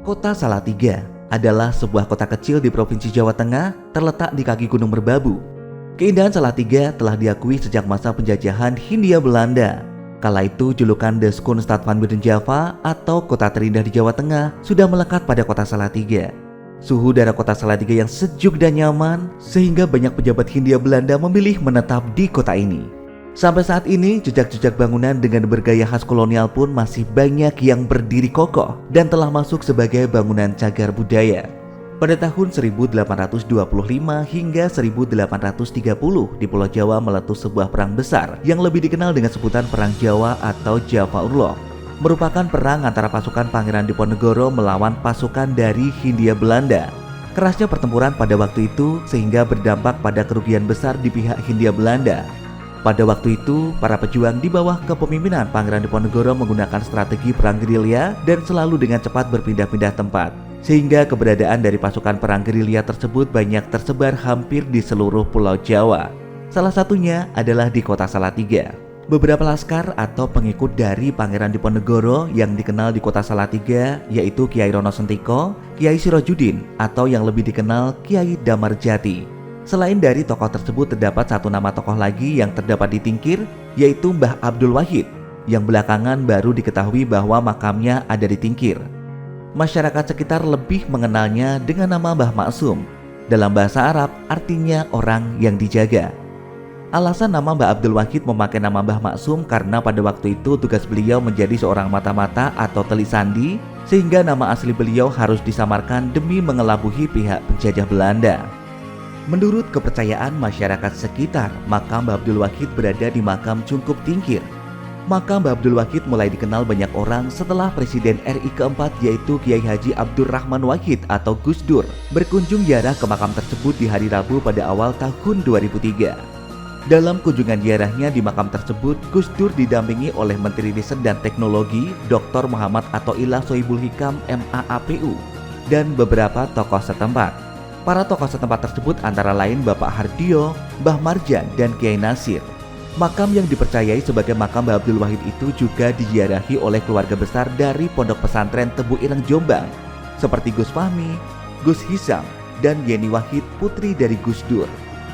Kota Salatiga adalah sebuah kota kecil di Provinsi Jawa Tengah terletak di kaki Gunung Merbabu. Keindahan Salatiga telah diakui sejak masa penjajahan Hindia Belanda. Kala itu julukan De Schoonstad van Midden-Java atau kota terindah di Jawa Tengah sudah melekat pada kota Salatiga. Suhu udara kota Salatiga yang sejuk dan nyaman sehingga banyak pejabat Hindia Belanda memilih menetap di kota ini. Sampai saat ini, jejak-jejak bangunan dengan bergaya khas kolonial pun masih banyak yang berdiri kokoh dan telah masuk sebagai bangunan cagar budaya. Pada tahun 1825 hingga 1830 di Pulau Jawa meletus sebuah perang besar yang lebih dikenal dengan sebutan Perang Jawa atau Java Oorlog. Merupakan perang antara pasukan Pangeran Diponegoro melawan pasukan dari Hindia Belanda. Kerasnya pertempuran pada waktu itu sehingga berdampak pada kerugian besar di pihak Hindia Belanda. Pada waktu itu, para pejuang di bawah kepemimpinan Pangeran Diponegoro menggunakan strategi perang gerilya dan selalu dengan cepat berpindah-pindah tempat. Sehingga keberadaan dari pasukan perang gerilya tersebut banyak tersebar hampir di seluruh Pulau Jawa. Salah satunya adalah di kota Salatiga. Beberapa laskar atau pengikut dari Pangeran Diponegoro yang dikenal di kota Salatiga yaitu Kiai Rono Sentiko, Kiai Sirojudin atau yang lebih dikenal Kiai Damarjati. Selain dari tokoh tersebut terdapat satu nama tokoh lagi yang terdapat di Tingkir yaitu Mbah Abdul Wahid yang belakangan baru diketahui bahwa makamnya ada di Tingkir. Masyarakat sekitar lebih mengenalnya dengan nama Mbah Maksum. Dalam bahasa Arab artinya orang yang dijaga. Alasan nama Mbah Abdul Wahid memakai nama Mbah Maksum karena pada waktu itu tugas beliau menjadi seorang mata-mata atau teli sandi sehingga nama asli beliau harus disamarkan demi mengelabuhi pihak penjajah Belanda. Menurut kepercayaan masyarakat sekitar, makam Mbah Abdul Wahid berada di makam Cungkup Tingkir. Makam Mbah Abdul Wahid mulai dikenal banyak orang setelah Presiden RI keempat yaitu Kiai Haji Abdurrahman Wahid atau Gus Dur berkunjung ziarah ke makam tersebut di hari Rabu pada awal tahun 2003. Dalam kunjungan ziarahnya di makam tersebut, Gus Dur didampingi oleh Menteri Riset dan Teknologi Dr. Muhammad Athoillah Sohibul Hikam MAAPU dan beberapa tokoh setempat. Para tokoh setempat tersebut antara lain Bapak Hardio, Mbah Marjan, dan Kiai Nasir. Makam yang dipercayai sebagai makam Mbah Abdul Wahid itu juga diziarahi oleh keluarga besar dari Pondok Pesantren Tebu Ireng Jombang seperti Gus Fahmi, Gus Hisam, dan Yeni Wahid putri dari Gus Dur.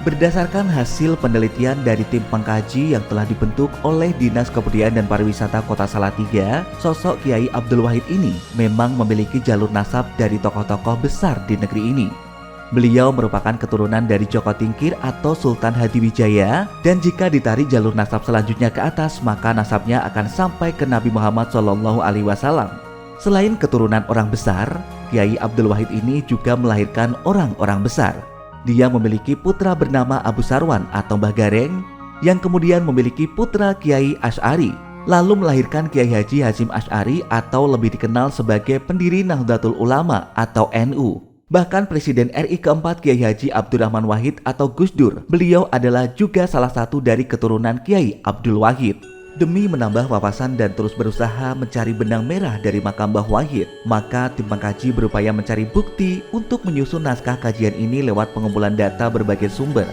Berdasarkan hasil penelitian dari tim pengkaji yang telah dibentuk oleh Dinas Kebudayaan dan Pariwisata Kota Salatiga, sosok Kiai Abdul Wahid ini memang memiliki jalur nasab dari tokoh-tokoh besar di negeri ini. Beliau merupakan keturunan dari Joko Tingkir atau Sultan Hadiwijaya dan jika ditarik jalur nasab selanjutnya ke atas maka nasabnya akan sampai ke Nabi Muhammad SAW. Selain keturunan orang besar, Kiai Abdul Wahid ini juga melahirkan orang-orang besar. Dia memiliki putra bernama Abu Sarwan atau Mbah Gareng yang kemudian memiliki putra Kiai Asy'ari, lalu melahirkan Kiai Haji Hasyim Asy'ari atau lebih dikenal sebagai pendiri Nahdlatul Ulama atau NU. Bahkan Presiden RI keempat Kiai Haji Abdurrahman Wahid atau Gus Dur, beliau adalah juga salah satu dari keturunan Kiai Abdul Wahid. Demi menambah wawasan dan terus berusaha mencari benang merah dari makam Mbah Wahid, maka tim pengkaji berupaya mencari bukti untuk menyusun naskah kajian ini lewat pengumpulan data berbagai sumber.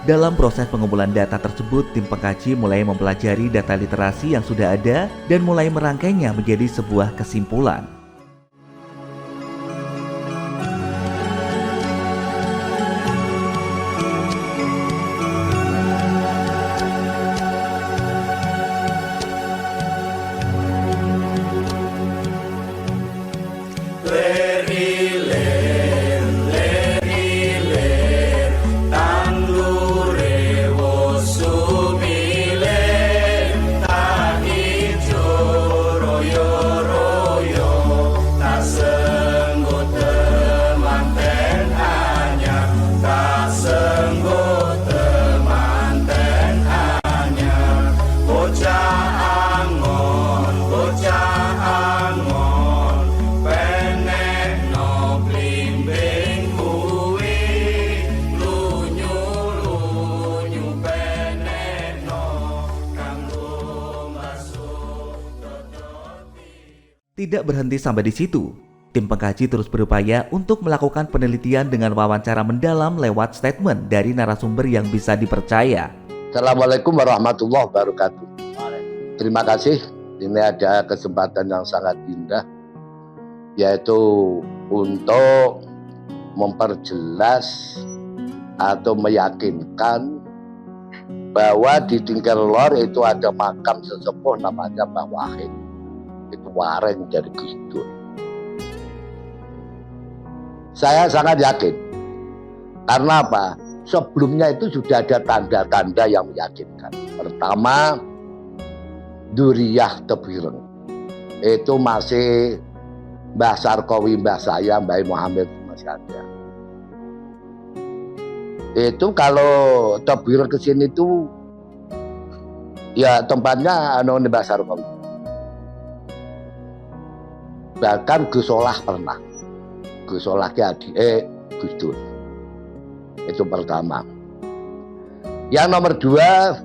Dalam proses pengumpulan data tersebut, tim pengkaji mulai mempelajari data literasi yang sudah ada dan mulai merangkainya menjadi sebuah kesimpulan. Tidak berhenti sampai di situ, tim pengkaji terus berupaya untuk melakukan penelitian dengan wawancara mendalam lewat statement dari narasumber yang bisa dipercaya. Assalamualaikum warahmatullahi wabarakatuh. Terima kasih, ini ada kesempatan yang sangat indah yaitu untuk memperjelas atau meyakinkan bahwa di Tingkelor itu ada makam sesepuh namanya Mbah Wahid. Itu wareng dari Gus Dur. Saya sangat yakin. Karena apa? Sebelumnya itu sudah ada tanda-tanda yang meyakinkan. Pertama, Duriyah Tebireng. Itu masih Mbah Sarkowi, Mbah saya, Mbah Muhammad masih ada. Itu kalau Tebireng ke sini itu ya tempatnya Mbah Sarkowi. Bahkan Gus Solah pernah. Gus Solah Gus Dur. Itu pertama. Yang nomor dua,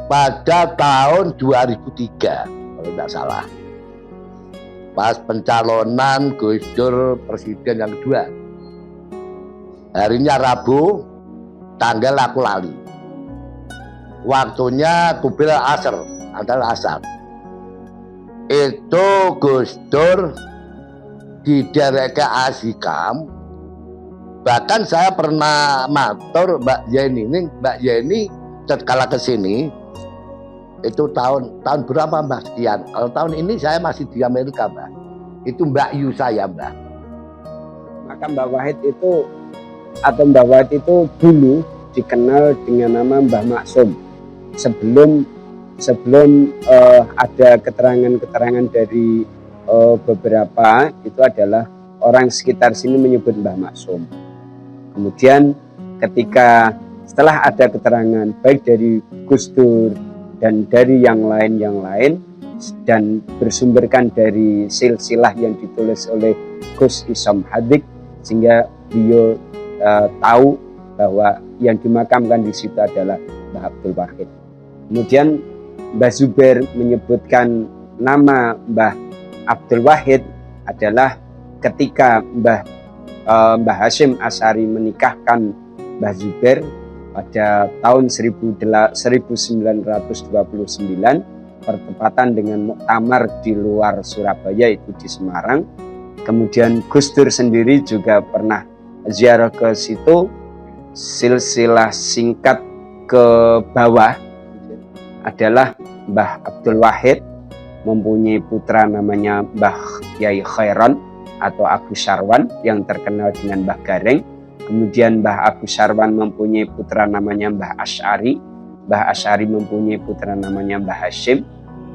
pada tahun 2003 kalau tidak salah, pas pencalonan Gus Dur presiden yang kedua, harinya Rabu, tanggal aku lali, waktunya kubil asar, antara asar. Itu Gus Dur diderek ke Azikam. Bahkan saya pernah matur Mbak Yeni setelah ke sini itu tahun berapa Mbak sekian. Kalau tahun ini saya masih di Amerika Mbak. Itu Mbak Yu saya Mbak. Maka Mbah Wahid itu dulu dikenal dengan nama Mbah Maksum. Sebelum ada keterangan dari beberapa, itu adalah orang sekitar sini menyebut Mbah Maksum. Kemudian ketika setelah ada keterangan baik dari Gus Dur dan dari yang lain dan bersumberkan dari silsilah yang ditulis oleh Gus Isom Hadik, sehingga beliau tahu bahwa yang dimakamkan di situ adalah Mbah Abdul Wahid. Kemudian Mbah Zubair menyebutkan nama Mbah Abdul Wahid adalah ketika Mbah Hasyim Asy'ari menikahkan Mbah Zubair pada tahun 1929, bertepatan dengan muktamar di luar Surabaya, itu di Semarang. Kemudian Gus Dur sendiri juga pernah ziarah ke situ. Silsilah singkat ke bawah adalah Mbah Abdul Wahid mempunyai putra namanya Mbah Kyai Khairon atau Abu Syarwan yang terkenal dengan Mbah Gareng. Kemudian Mbah Abu Syarwan mempunyai putra namanya Mbah Asy'ari. Mbah Asy'ari mempunyai putra namanya Mbah Hasyim.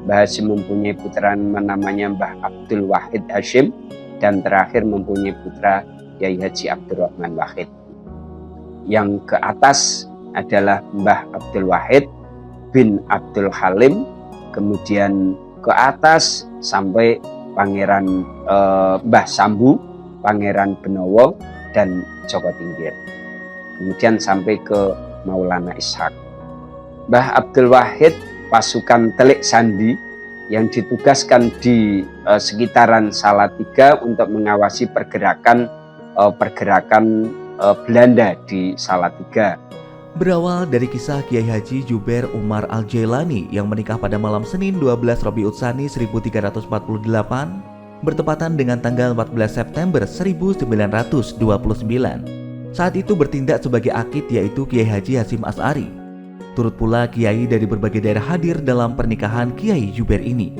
Mbah Hasyim mempunyai putra namanya Mbah Abdul Wahid Hasyim. Dan terakhir mempunyai putra Kyai Haji Abdurrahman Wahid. Yang ke atas adalah Mbah Abdul Wahid bin Abdul Halim. Kemudian ke atas sampai Pangeran Mbah Sambu, Pangeran Benowo, dan Joko Tingkir. Kemudian sampai ke Maulana Ishak. Mbah Abdul Wahid pasukan Telik Sandi yang ditugaskan di sekitaran Salatiga untuk mengawasi pergerakan Belanda di Salatiga. Berawal dari kisah Kiai Haji Jubair Umar Al-Jailani yang menikah pada malam Senin 12 Rabiul Tsani 1348 bertepatan dengan tanggal 14 September 1929. Saat itu bertindak sebagai akid yaitu Kiai Haji Hasyim Asy'ari. Turut pula kiai dari berbagai daerah hadir dalam pernikahan Kiai Jubair ini.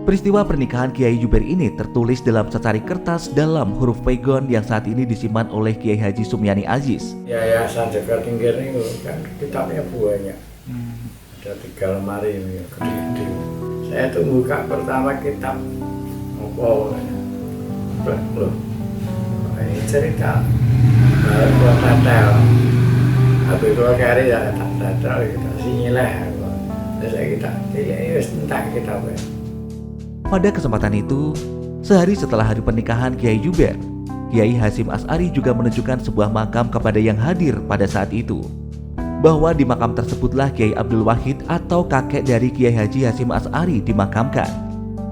Peristiwa pernikahan Kiai Jubair ini tertulis dalam secari kertas dalam huruf pegon yang saat ini disimpan oleh Kiai Haji Sumyani Aziz. Yayasan Joko Tingkir ini kan kitabnya banyak. Ada 3 lemari ini gede-gede. Saya tuh buka pertama kitab loh, ini cerita gua tatel. Habis gua kari ya tak tatel kita sinyilah. Terus kita pilih tentang kitabnya. Pada kesempatan itu, sehari setelah hari pernikahan Kiai Jubair, Kiai Hasyim Asy'ari juga menunjukkan sebuah makam kepada yang hadir pada saat itu. Bahwa di makam tersebutlah Kiai Abdul Wahid atau kakek dari Kiai Haji Hasyim Asy'ari dimakamkan.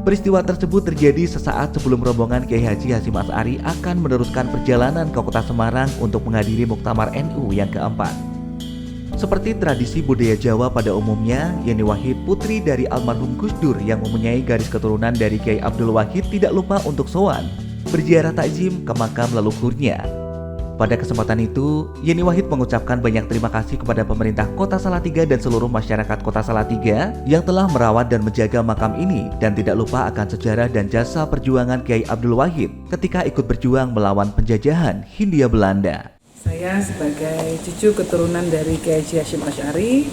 Peristiwa tersebut terjadi sesaat sebelum rombongan Kiai Haji Hasyim Asy'ari akan meneruskan perjalanan ke kota Semarang untuk menghadiri Muktamar NU yang keempat. Seperti tradisi budaya Jawa pada umumnya, Yeni Wahid, putri dari almarhum Gus Dur yang mempunyai garis keturunan dari Kiai Abdul Wahid, tidak lupa untuk sowan, berziarah takzim ke makam leluhurnya. Pada kesempatan itu, Yeni Wahid mengucapkan banyak terima kasih kepada pemerintah Kota Salatiga dan seluruh masyarakat Kota Salatiga yang telah merawat dan menjaga makam ini, dan tidak lupa akan sejarah dan jasa perjuangan Kiai Abdul Wahid ketika ikut berjuang melawan penjajahan Hindia Belanda. Saya sebagai cucu keturunan dari Kiai Hasyim Asy'ari,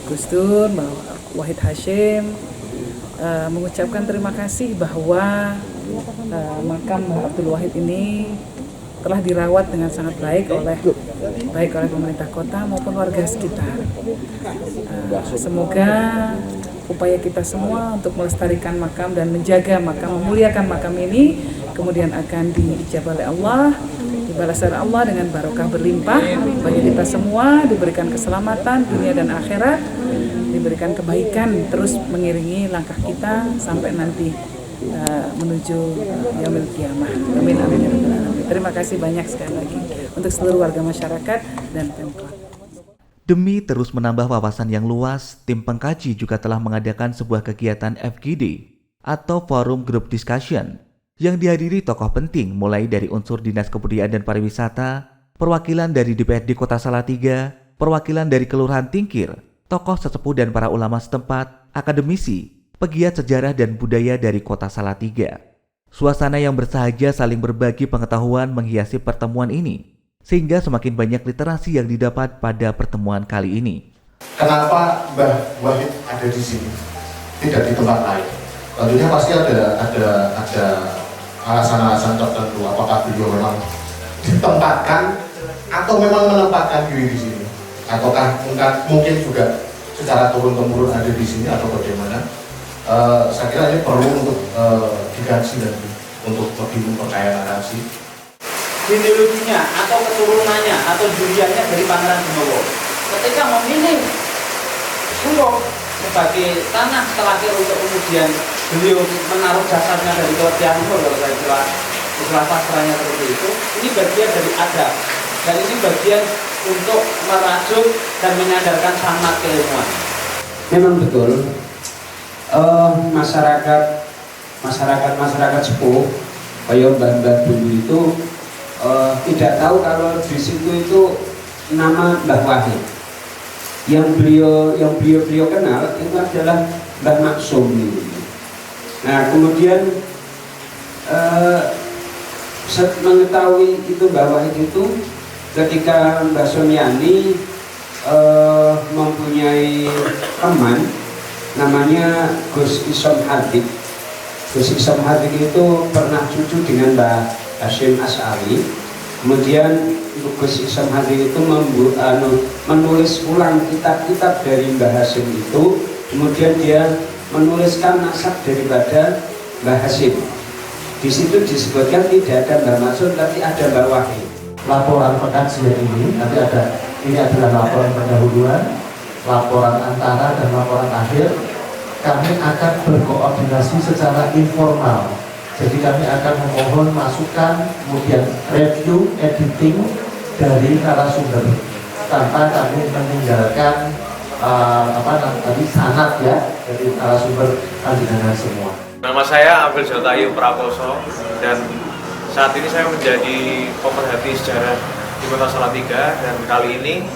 Gus Dur, Mbah Wahid Hasyim, mengucapkan terima kasih bahwa makam Mbah Abdul Wahid ini telah dirawat dengan sangat baik oleh pemerintah kota maupun warga sekitar. Semoga upaya kita semua untuk melestarikan makam dan menjaga makam, memuliakan makam ini kemudian akan diijabah oleh Allah, dibalas oleh Allah dengan barokah berlimpah bagi kita semua, diberikan keselamatan dunia dan akhirat, diberikan kebaikan terus mengiringi langkah kita sampai nanti menuju yaumil qiyamah. Amin amin ya rabbal alamin. Terima kasih banyak sekali lagi untuk seluruh warga masyarakat dan Pemkot. Demi terus menambah wawasan yang luas, tim pengkaji juga telah mengadakan sebuah kegiatan FGD atau Forum Group Discussion yang dihadiri tokoh penting mulai dari unsur Dinas Kebudayaan dan Pariwisata, perwakilan dari DPRD Kota Salatiga, perwakilan dari Kelurahan Tingkir, tokoh sesepuh dan para ulama setempat, akademisi, pegiat sejarah dan budaya dari Kota Salatiga. Suasana yang bersahaja saling berbagi pengetahuan menghiasi pertemuan ini, sehingga semakin banyak literasi yang didapat pada pertemuan kali ini. Kenapa Mbah Wahid ada di sini, tidak di tempat lain? Tentunya pasti ada alasan-alasan tertentu. Apakah beliau memang ditempatkan atau memang menempatkan diri di sini, ataukah mungkin juga secara turun-temurun ada di sini atau bagaimana? Saya kira ini perlu untuk dikaji dan untuk lebih memperkaya narasi. Genealoginya atau keturunannya atau duriannya dari Pangeran Benowo. Ketika memilih Suro sebagai tanah terakhir untuk kemudian beliau menaruh jasadnya dari Jawa Timur, kalau saya istilah sastranya seperti itu, ini bagian dari adab dan ini bagian untuk merajut dan menyadarkan sangat keilmuan. Memang betul, masyarakat sepuh kayak mbah-mbah dulu itu tidak tahu kalau di situ itu nama Mbah Wahid. Yang beliau kenal itu adalah Mbah Maksum. Nah kemudian mengetahui itu Mbah Wahid itu ketika Mbah Sumiani mempunyai teman namanya Gus Isom Hadik. Gus Isom Hadik itu pernah cucu dengan Mbah Hasyim Asy'ari. Kemudian Gus Isom Hadik itu menulis ulang kitab-kitab dari Mbah Hasyim itu. Kemudian dia menuliskan nasab daripada Mbah Hasyim. Di situ disebutkan tidak ada Mbah Maksum tapi ada Mbah Wahid. Laporan pengkajian ini nanti ini adalah laporan pendahuluan, laporan antara dan laporan akhir. Kami akan berkoordinasi secara informal. Jadi kami akan memohon masukan, kemudian review, editing dari narasumber tanpa kami meninggalkan sanad ya dari narasumber panjenengan semua. Nama saya Abel Jotayu Prakoso dan saat ini saya menjadi pemerhati sejarah di Kota Salatiga, dan kali ini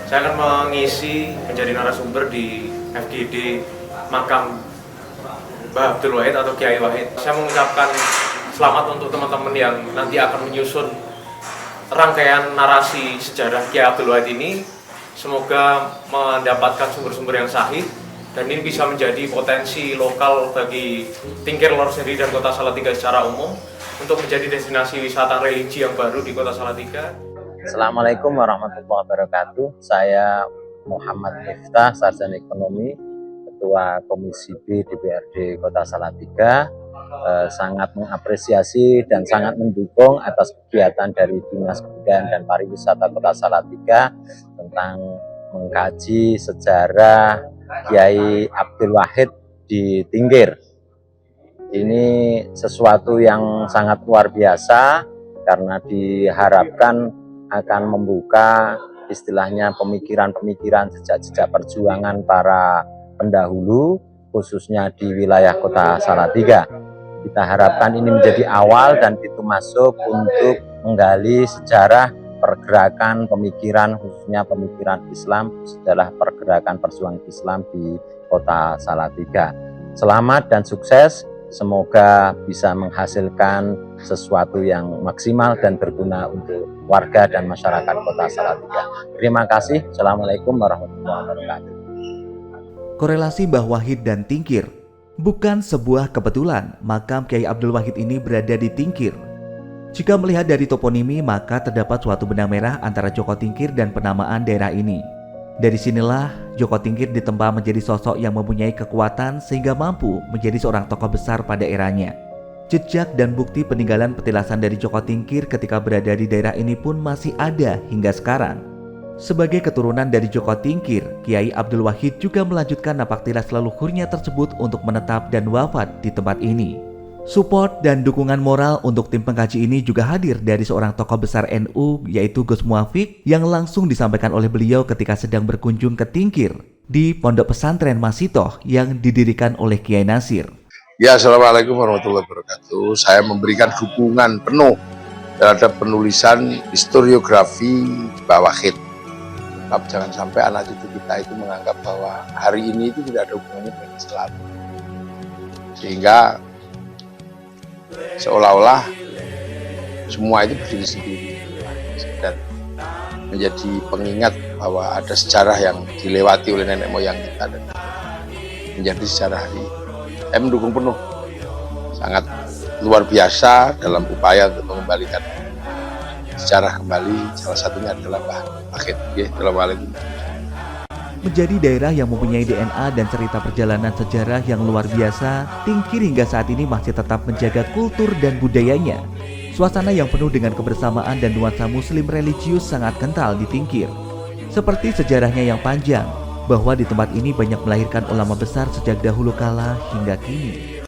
saya akan mengisi menjadi narasumber di FGD makam Mbah Abdul Wahid atau Kiai Wahid. Saya mengucapkan selamat untuk teman-teman yang nanti akan menyusun rangkaian narasi sejarah Kiai Abdul Wahid ini. Semoga mendapatkan sumber-sumber yang sahih dan ini bisa menjadi potensi lokal bagi Tingkir Lor sendiri dan Kota Salatiga secara umum untuk menjadi destinasi wisata religi yang baru di Kota Salatiga. Assalamualaikum warahmatullahi wabarakatuh. Saya Muhammad Miftah, Sarjana Ekonomi, Ketua Komisi B DPRD Kota Salatiga, sangat mengapresiasi dan sangat mendukung atas kegiatan dari Dinas Kebudayaan dan Pariwisata Kota Salatiga tentang mengkaji sejarah Kiai Abdul Wahid di Tingkir. Ini sesuatu yang sangat luar biasa karena diharapkan akan membuka istilahnya pemikiran-pemikiran, jejak-jejak perjuangan para pendahulu, khususnya di wilayah Kota Salatiga. Kita harapkan ini menjadi awal dan pintu masuk untuk menggali sejarah pergerakan pemikiran, khususnya pemikiran Islam, sejarah pergerakan perjuangan Islam di Kota Salatiga. Selamat dan sukses, semoga bisa menghasilkan sesuatu yang maksimal dan berguna untuk warga dan masyarakat Kota Salatiga. Terima kasih. Assalamualaikum warahmatullahi wabarakatuh. Korelasi Mbah Wahid dan Tingkir. Bukan sebuah kebetulan makam Kiai Abdul Wahid ini berada di Tingkir. Jika melihat dari toponimi, maka terdapat suatu benang merah antara Joko Tingkir dan penamaan daerah ini. Dari sinilah Joko Tingkir ditempa menjadi sosok yang mempunyai kekuatan sehingga mampu menjadi seorang tokoh besar pada eranya. Jejak dan bukti peninggalan petilasan dari Joko Tingkir ketika berada di daerah ini pun masih ada hingga sekarang. Sebagai keturunan dari Joko Tingkir, Kiai Abdul Wahid juga melanjutkan napak tilas leluhurnya tersebut untuk menetap dan wafat di tempat ini. Support dan dukungan moral untuk tim pengkaji ini juga hadir dari seorang tokoh besar NU, yaitu Gus Muafiq, yang langsung disampaikan oleh beliau ketika sedang berkunjung ke Tingkir di Pondok Pesantren Masitoh yang didirikan oleh Kiai Nasir. Ya, Assalamualaikum warahmatullahi wabarakatuh. Saya memberikan dukungan penuh terhadap penulisan historiografi Mbah Wahid. Sebab jangan sampai anak cucu kita itu menganggap bahwa hari ini itu tidak ada hubungannya dengan Islam. Sehingga seolah-olah semua itu berdiri sendiri dan menjadi pengingat bahwa ada sejarah yang dilewati oleh nenek moyang kita dan menjadi sejarah hari. Saya mendukung penuh, sangat luar biasa dalam upaya untuk mengembalikan sejarah kembali. Salah satunya adalah Mbah Wahid. Assalamualaikum. Menjadi daerah yang mempunyai DNA dan cerita perjalanan sejarah yang luar biasa, Tingkir hingga saat ini masih tetap menjaga kultur dan budayanya. Suasana yang penuh dengan kebersamaan dan nuansa muslim religius sangat kental di Tingkir. Seperti sejarahnya yang panjang, bahwa di tempat ini banyak melahirkan ulama besar sejak dahulu kala hingga kini.